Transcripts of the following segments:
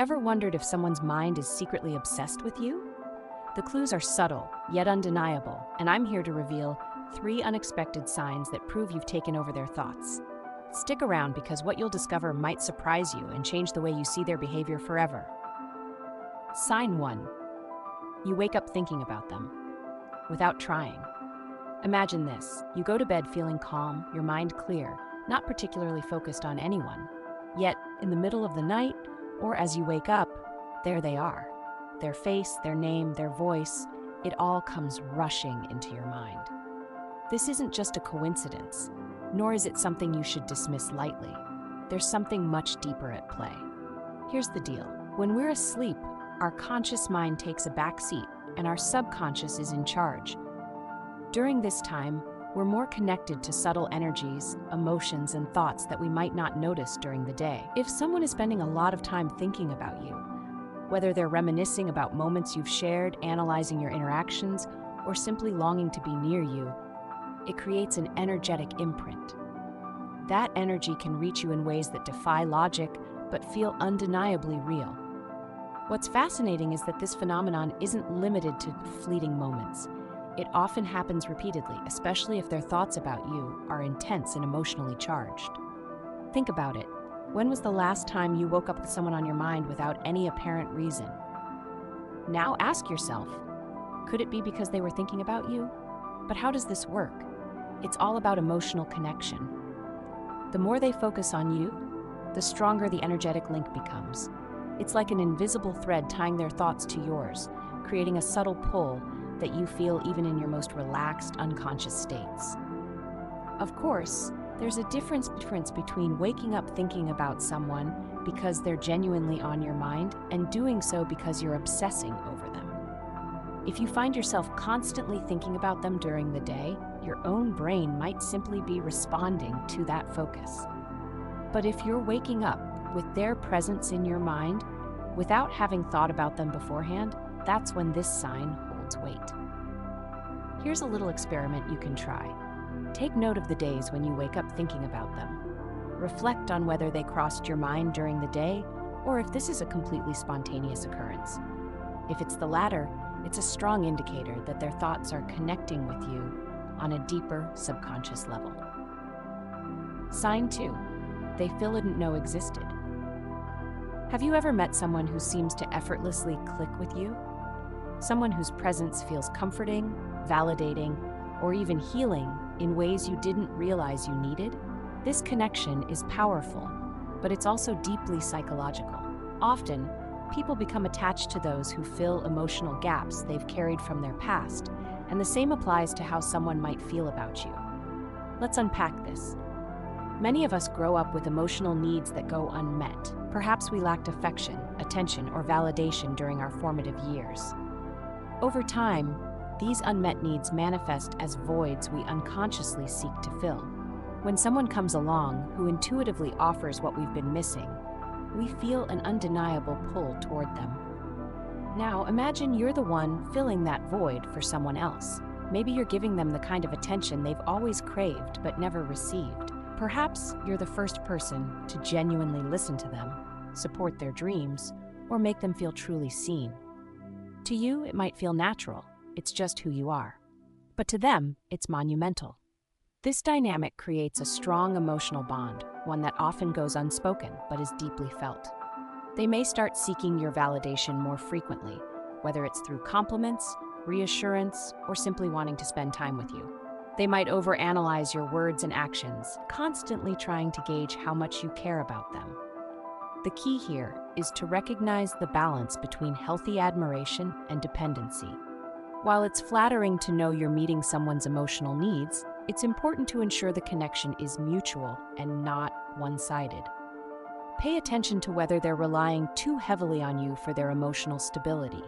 Ever wondered if someone's mind is secretly obsessed with you? The clues are subtle, yet undeniable, and I'm here to reveal 3 unexpected signs that prove you've taken over their thoughts. Stick around because what you'll discover might surprise you and change the way you see their behavior forever. Sign 1. You wake up thinking about them, without trying. Imagine this. You go to bed feeling calm, your mind clear, not particularly focused on anyone. Yet, in the middle of the night, or as you wake up, there they are. Their face, their name, their voice, it all comes rushing into your mind. This isn't just a coincidence, nor is it something you should dismiss lightly. There's something much deeper at play. Here's the deal. When we're asleep, our conscious mind takes a back seat, and our subconscious is in charge. During this time, we're more connected to subtle energies, emotions, and thoughts that we might not notice during the day. If someone is spending a lot of time thinking about you, whether they're reminiscing about moments you've shared, analyzing your interactions, or simply longing to be near you, it creates an energetic imprint. That energy can reach you in ways that defy logic, but feel undeniably real. What's fascinating is that this phenomenon isn't limited to fleeting moments. It often happens repeatedly, especially if their thoughts about you are intense and emotionally charged. Think about it. When was the last time you woke up with someone on your mind without any apparent reason? Now ask yourself, could it be because they were thinking about you? But how does this work? It's all about emotional connection. The more they focus on you, the stronger the energetic link becomes. It's like an invisible thread tying their thoughts to yours, creating a subtle pull that you feel even in your most relaxed, unconscious states. Of course, there's a difference between waking up thinking about someone because they're genuinely on your mind and doing so because you're obsessing over them. If you find yourself constantly thinking about them during the day, your own brain might simply be responding to that focus. But if you're waking up with their presence in your mind without having thought about them beforehand, that's when this sign holds weight. Here's a little experiment you can try. Take note of the days when you wake up thinking about them. Reflect on whether they crossed your mind during the day or if this is a completely spontaneous occurrence. If it's the latter, it's a strong indicator that their thoughts are connecting with you on a deeper subconscious level. Sign 2. They didn't know existed. Have you ever met someone who seems to effortlessly click with you? Someone whose presence feels comforting, validating, or even healing in ways you didn't realize you needed? This connection is powerful, but it's also deeply psychological. Often, people become attached to those who fill emotional gaps they've carried from their past, and the same applies to how someone might feel about you. Let's unpack this. Many of us grow up with emotional needs that go unmet. Perhaps we lacked affection, attention, or validation during our formative years. Over time, these unmet needs manifest as voids we unconsciously seek to fill. When someone comes along who intuitively offers what we've been missing, we feel an undeniable pull toward them. Now, imagine you're the one filling that void for someone else. Maybe you're giving them the kind of attention they've always craved but never received. Perhaps you're the first person to genuinely listen to them, support their dreams, or make them feel truly seen. To you, it might feel natural. It's just who you are. But to them, it's monumental. This dynamic creates a strong emotional bond, one that often goes unspoken but is deeply felt. They may start seeking your validation more frequently, whether it's through compliments, reassurance, or simply wanting to spend time with you. They might overanalyze your words and actions, constantly trying to gauge how much you care about them. The key here is to recognize the balance between healthy admiration and dependency. While it's flattering to know you're meeting someone's emotional needs, it's important to ensure the connection is mutual and not one-sided. Pay attention to whether they're relying too heavily on you for their emotional stability.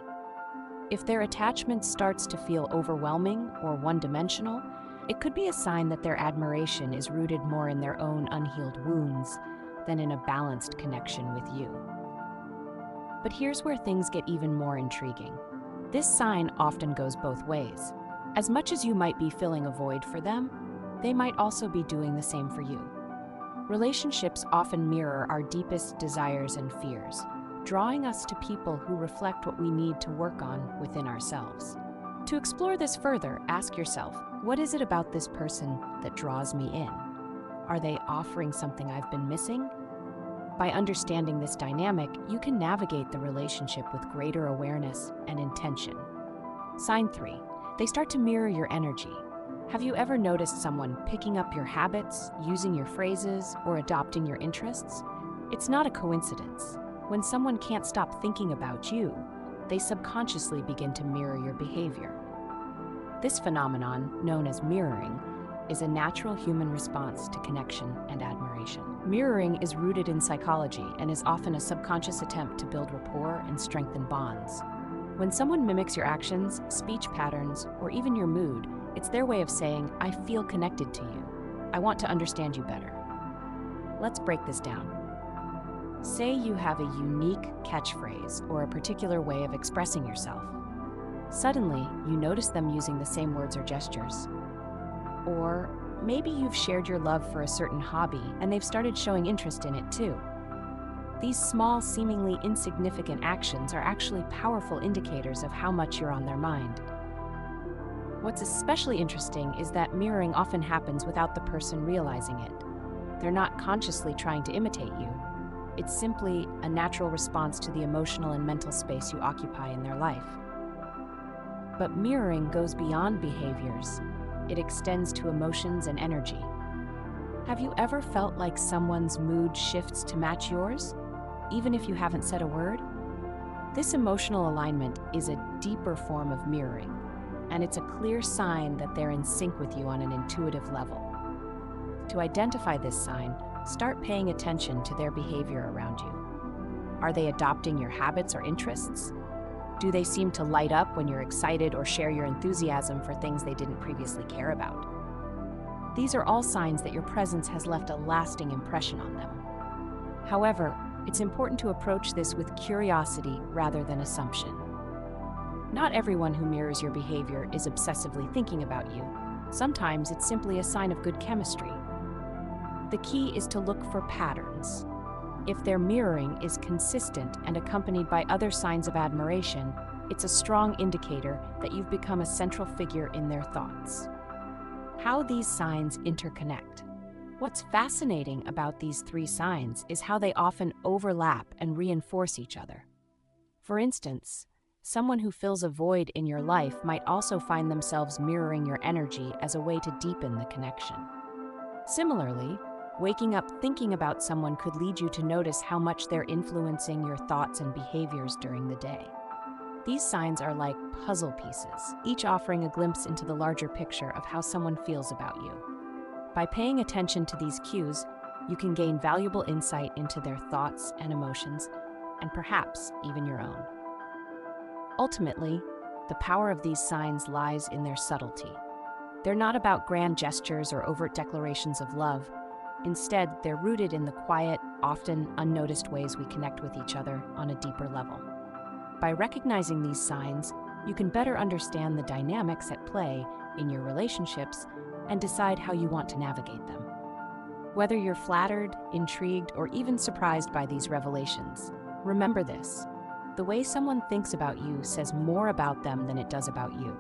If their attachment starts to feel overwhelming or one-dimensional, it could be a sign that their admiration is rooted more in their own unhealed wounds than in a balanced connection with you. But here's where things get even more intriguing. This sign often goes both ways. As much as you might be filling a void for them, they might also be doing the same for you. Relationships often mirror our deepest desires and fears. drawing us to people who reflect what we need to work on within ourselves. To explore this further, ask yourself, what is it about this person that draws me in? Are they offering something I've been missing? By understanding this dynamic, you can navigate the relationship with greater awareness and intention. Sign 3. They start to mirror your energy. Have you ever noticed someone picking up your habits, using your phrases, or adopting your interests? It's not a coincidence. When someone can't stop thinking about you, they subconsciously begin to mirror your behavior. This phenomenon, known as mirroring, is a natural human response to connection and admiration. Mirroring is rooted in psychology and is often a subconscious attempt to build rapport and strengthen bonds. When someone mimics your actions, speech patterns, or even your mood, it's their way of saying, "I feel connected to you. I want to understand you better." Let's break this down. Say you have a unique catchphrase or a particular way of expressing yourself. Suddenly, you notice them using the same words or gestures. Or maybe you've shared your love for a certain hobby and they've started showing interest in it too. These small, seemingly insignificant actions are actually powerful indicators of how much you're on their mind. What's especially interesting is that mirroring often happens without the person realizing it. They're not consciously trying to imitate you. It's simply a natural response to the emotional and mental space you occupy in their life. But mirroring goes beyond behaviors. It extends to emotions and energy. Have you ever felt like someone's mood shifts to match yours, even if you haven't said a word? This emotional alignment is a deeper form of mirroring, and it's a clear sign that they're in sync with you on an intuitive level. To identify this sign, start paying attention to their behavior around you. Are they adopting your habits or interests? Do they seem to light up when you're excited or share your enthusiasm for things they didn't previously care about? These are all signs that your presence has left a lasting impression on them. However, it's important to approach this with curiosity rather than assumption. Not everyone who mirrors your behavior is obsessively thinking about you. Sometimes it's simply a sign of good chemistry. The key is to look for patterns. If their mirroring is consistent and accompanied by other signs of admiration, it's a strong indicator that you've become a central figure in their thoughts. How these signs interconnect. What's fascinating about these 3 signs is how they often overlap and reinforce each other. For instance, someone who fills a void in your life might also find themselves mirroring your energy as a way to deepen the connection. Similarly, waking up thinking about someone could lead you to notice how much they're influencing your thoughts and behaviors during the day. These signs are like puzzle pieces, each offering a glimpse into the larger picture of how someone feels about you. By paying attention to these cues, you can gain valuable insight into their thoughts and emotions, and perhaps even your own. Ultimately, the power of these signs lies in their subtlety. They're not about grand gestures or overt declarations of love. Instead, they're rooted in the quiet, often unnoticed ways we connect with each other on a deeper level. By recognizing these signs, you can better understand the dynamics at play in your relationships and decide how you want to navigate them. Whether you're flattered, intrigued, or even surprised by these revelations, remember this: the way someone thinks about you says more about them than it does about you.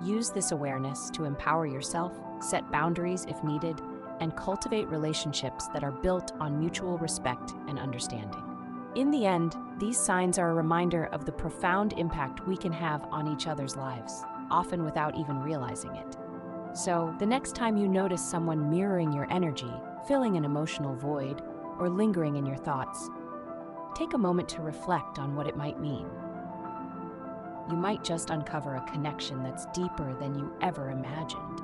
Use this awareness to empower yourself, set boundaries if needed, and cultivate relationships that are built on mutual respect and understanding. In the end, these signs are a reminder of the profound impact we can have on each other's lives, often without even realizing it. So, the next time you notice someone mirroring your energy, filling an emotional void, or lingering in your thoughts, take a moment to reflect on what it might mean. You might just uncover a connection that's deeper than you ever imagined.